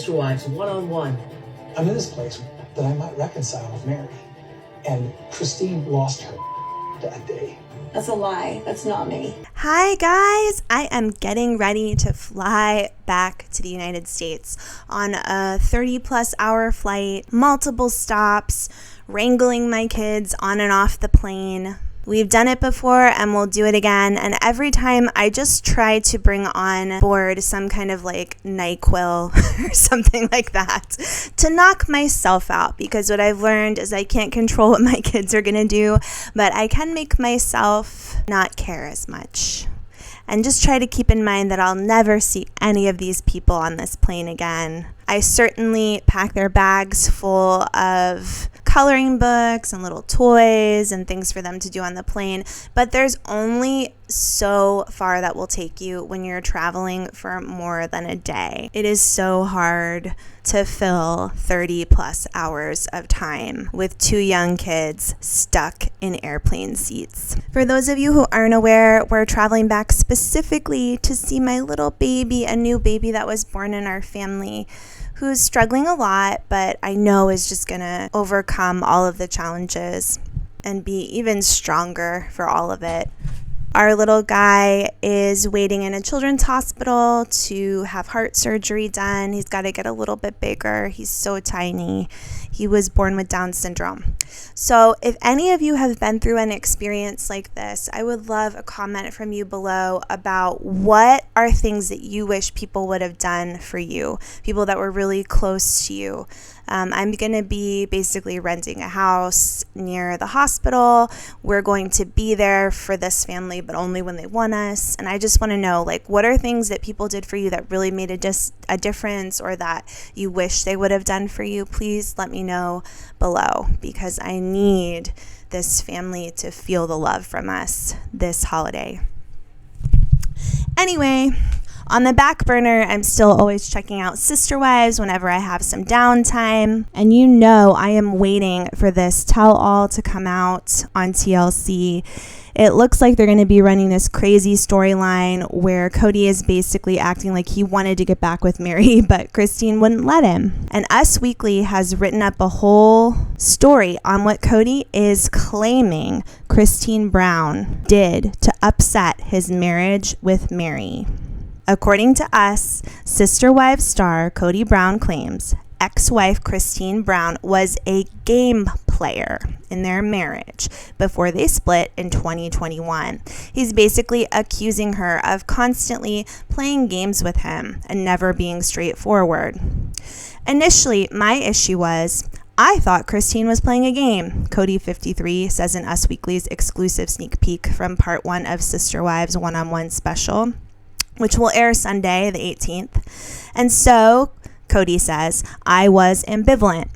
Sister Wives one-on-one. I'm in this place that I might reconcile with Mary. And Christine lost her that day. That's a lie. That's not me. Hi guys, I am getting ready to fly back to the United States on a 30+ hour flight, multiple stops, wrangling my kids on and off the plane. We've done it before and we'll do it again. And every time I just try to bring on board some kind of like NyQuil or something like that to knock myself out, because what I've learned is I can't control what my kids are going to do, but I can make myself not care as much. And just try to keep in mind that I'll never see any of these people on this plane again. I certainly pack their bags full of coloring books and little toys and things for them to do on the plane, but there's only so far that will take you when you're traveling for more than a day. It is so hard to fill 30+ hours of time with 2 young kids stuck in airplane seats. For those of you who aren't aware, we're traveling back specifically to see my little baby, a new baby that was born in our family, who's struggling a lot, but I know is just gonna overcome all of the challenges and be even stronger for all of it. Our little guy is waiting in a children's hospital to have heart surgery done. He's got to get a little bit bigger. He's so tiny. He was born with Down syndrome. So if any of you have been through an experience like this, I would love a comment from you below about what are things that you wish people would have done for you, people that were really close to you. I'm going to be basically renting a house near the hospital. We're going to be there for this family, but only when they want us. And I just want to know, like, what are things that people did for you that really made a difference, or that you wish they would have done for you? Please let me know below, because I need this family to feel the love from us this holiday. Anyway, on the back burner, I'm still always checking out Sister Wives whenever I have some downtime. And you know I am waiting for this tell-all to come out on TLC. It looks like they're going to be running this crazy storyline where Kody is basically acting like he wanted to get back with Mary, but Christine wouldn't let him. And Us Weekly has written up a whole story on what Kody is claiming Christine Brown did to upset his marriage with Mary. According to Us, Sister Wives star Kody Brown claims ex-wife Christine Brown was a game player in their marriage before they split in 2021. He's basically accusing her of constantly playing games with him and never being straightforward. Initially, my issue was, I thought Christine was playing a game, Kody 53 says in Us Weekly's exclusive sneak peek from part 1 of Sister Wives one-on-one special, which will air Sunday the 18th. And so Kody says, I was ambivalent.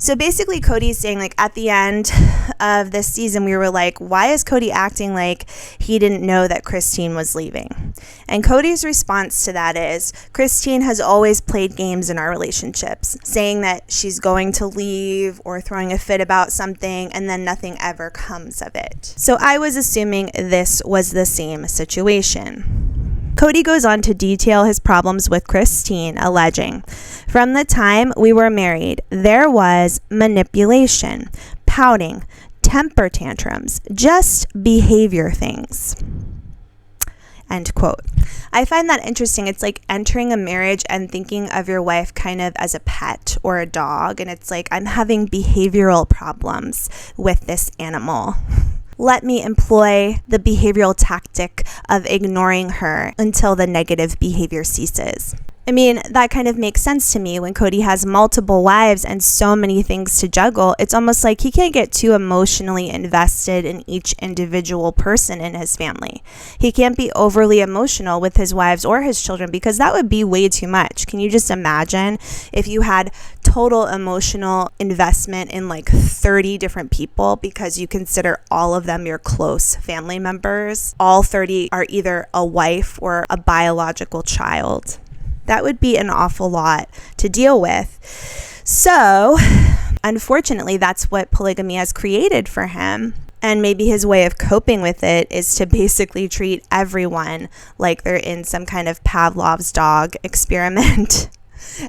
So basically Kody's saying, like, at the end of this season, we were like, why is Kody acting like he didn't know that Christine was leaving? And Kody's response to that is, Christine has always played games in our relationships, saying that she's going to leave or throwing a fit about something, and then nothing ever comes of it. So I was assuming this was the same situation. Kody goes on to detail his problems with Christine, alleging, from the time we were married, there was manipulation, pouting, temper tantrums, just behavior things. End quote. I find that interesting. It's like entering a marriage and thinking of your wife kind of as a pet or a dog. And it's like, I'm having behavioral problems with this animal. Let me employ the behavioral tactic of ignoring her until the negative behavior ceases. I mean, that kind of makes sense to me when Kody has multiple wives and so many things to juggle. It's almost like he can't get too emotionally invested in each individual person in his family. He can't be overly emotional with his wives or his children, because that would be way too much. Can you just imagine if you had total emotional investment in like 30 different people because you consider all of them your close family members? All 30 are either a wife or a biological child. That would be an awful lot to deal with. So, unfortunately, that's what polygamy has created for him. And maybe his way of coping with it is to basically treat everyone like they're in some kind of Pavlov's dog experiment.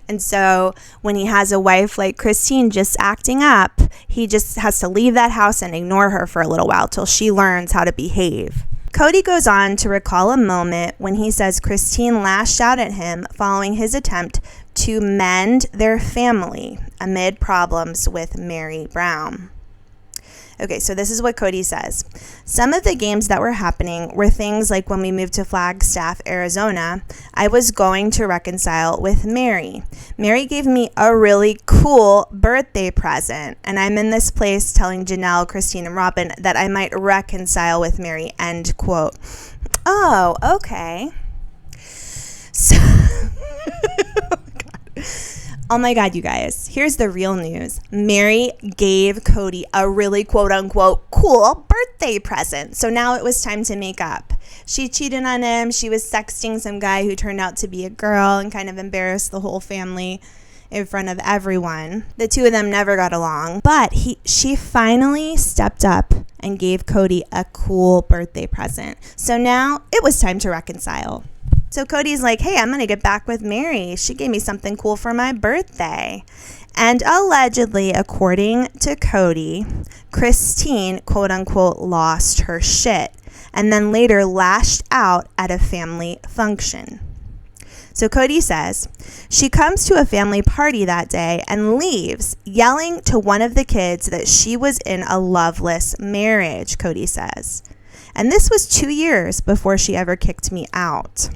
And so when he has a wife like Christine just acting up, he just has to leave that house and ignore her for a little while till she learns how to behave. Kody goes on to recall a moment when he says Christine lashed out at him following his attempt to mend their family amid problems with Mary Brown. Okay, so this is what Kody says. Some of the games that were happening were things like when we moved to Flagstaff, Arizona, I was going to reconcile with Mary. Mary gave me a really cool birthday present, and I'm in this place telling Janelle, Christine, and Robin that I might reconcile with Mary, end quote. Oh, okay. So... Oh my God, you guys, here's the real news. Mary gave Kody a really quote unquote cool birthday present. So now it was time to make up. She cheated on him. She was sexting some guy who turned out to be a girl and kind of embarrassed the whole family in front of everyone. The two of them never got along, but she finally stepped up and gave Kody a cool birthday present. So now it was time to reconcile. So Kody's like, hey, I'm going to get back with Mary. She gave me something cool for my birthday. And allegedly, according to Kody, Christine, quote unquote, lost her shit and then later lashed out at a family function. So Kody says, she comes to a family party that day and leaves, yelling to one of the kids that she was in a loveless marriage, Kody says. And this was 2 years before she ever kicked me out.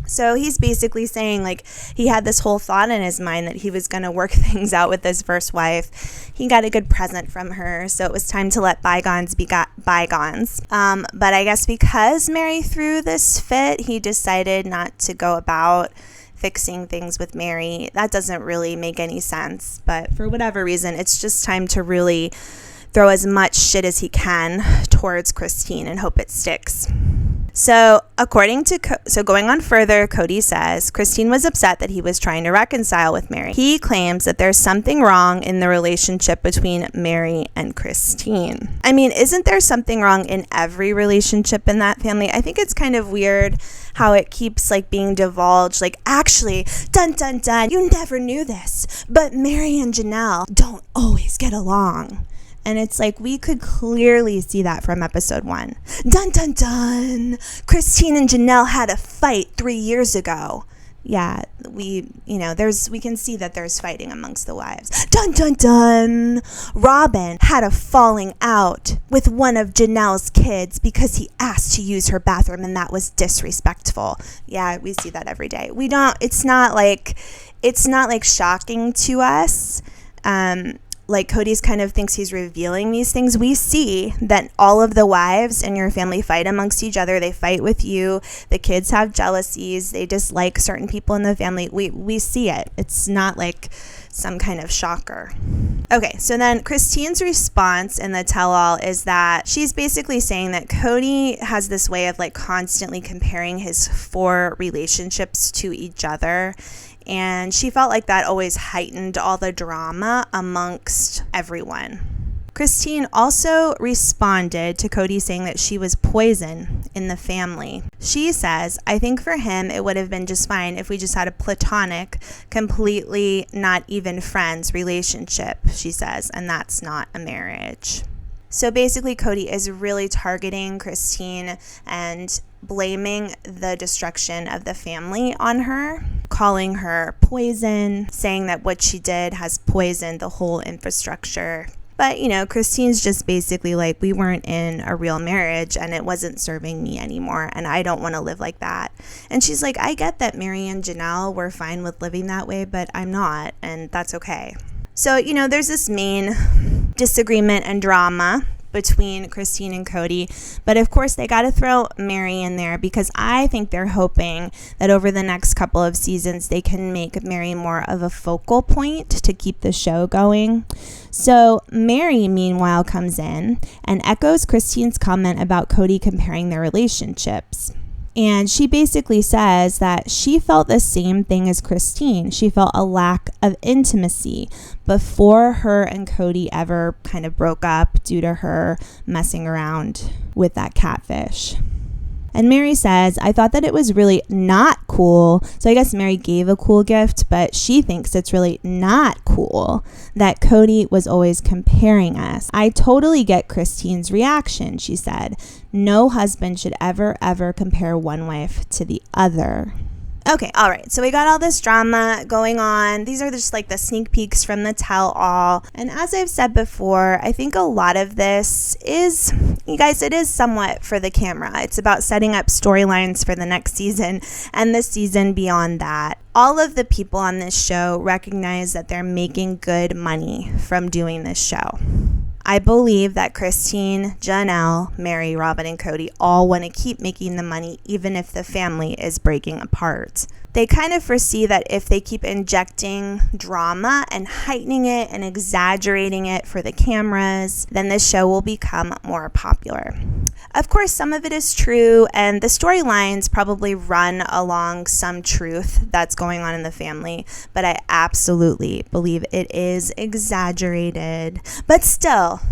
So he's basically saying, like, he had this whole thought in his mind that he was going to work things out with his first wife. He got a good present from her, so it was time to let bygones be bygones. But I guess because Mary threw this fit, he decided not to go about fixing things with Mary. That doesn't really make any sense. But for whatever reason, it's just time to really throw as much shit as he can towards Christine and hope it sticks. So going on further, Kody says Christine was upset that he was trying to reconcile with Mary. He claims that there's something wrong in the relationship between Mary and Christine. I mean, isn't there something wrong in every relationship in that family? I think it's kind of weird how it keeps like being divulged, like, actually, dun dun dun, you never knew this, but Mary and Janelle don't always get along. And it's like, we could clearly see that from episode 1. Dun, dun, dun. Christine and Janelle had a fight 3 years ago. Yeah, we can see that there's fighting amongst the wives. Dun, dun, dun. Robin had a falling out with one of Janelle's kids because he asked to use her bathroom and that was disrespectful. Yeah, we see that every day. It's not like shocking to us. Like Kody's kind of thinks he's revealing these things. We see that all of the wives in your family fight amongst each other. They fight with you. The kids have jealousies. They dislike certain people in the family. We see it. It's not like some kind of shocker. Okay, so then Christine's response in the tell-all is that she's basically saying that Kody has this way of like constantly comparing his 4 relationships to each other. And she felt like that always heightened all the drama amongst everyone. Christine also responded to Kody saying that she was poison in the family. She says, I think for him it would have been just fine if we just had a platonic, completely not even friends relationship, she says, and that's not a marriage. So basically, Kody is really targeting Christine and blaming the destruction of the family on her, calling her poison, saying that what she did has poisoned the whole infrastructure. But, Christine's just basically like, we weren't in a real marriage and it wasn't serving me anymore and I don't want to live like that. And she's like, I get that Mary and Janelle were fine with living that way, but I'm not, and that's okay. So, there's this main disagreement and drama between Christine and Kody, but of course they got to throw Mary in there because I think they're hoping that over the next couple of seasons they can make Mary more of a focal point to keep the show going. So Mary, meanwhile, comes in and echoes Christine's comment about Kody comparing their relationships. And she basically says that she felt the same thing as Christine. She felt a lack of intimacy before her and Kody ever kind of broke up due to her messing around with that catfish. And Mary says, I thought that it was really not cool. So I guess Mary gave a cool gift, but she thinks it's really not cool that Kody was always comparing us. I totally get Christine's reaction, she said. No husband should ever compare one wife to the other. Okay, all right. So we got all this drama going on. These are just like the sneak peeks from the tell-all. And as I've said before, I think a lot of this is, you guys, it is somewhat for the camera. It's about setting up storylines for the next season and the season beyond that. All of the people on this show recognize that they're making good money from doing this show. I believe that Christine, Janelle, Mary, Robin, and Kody all want to keep making the money even if the family is breaking apart. They kind of foresee that if they keep injecting drama and heightening it and exaggerating it for the cameras, then this show will become more popular. Of course, some of it is true, and the storylines probably run along some truth that's going on in the family, but I absolutely believe it is exaggerated. But still,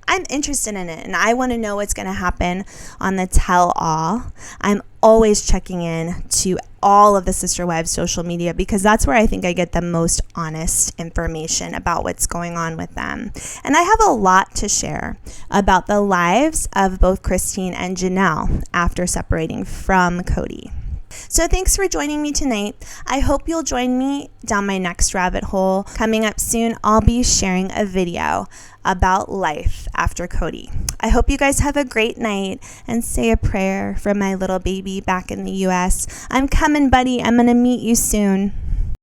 I'm interested in it, and I want to know what's going to happen on the tell-all. I'm always checking in to all of the Sister Wives social media because that's where I think I get the most honest information about what's going on with them. And I have a lot to share about the lives of both Christine and Janelle after separating from Kody. So thanks for joining me tonight. I hope you'll join me down my next rabbit hole. Coming up soon, I'll be sharing a video about life after Kody. I hope you guys have a great night and say a prayer for my little baby back in the US. I'm coming, buddy. I'm going to meet you soon.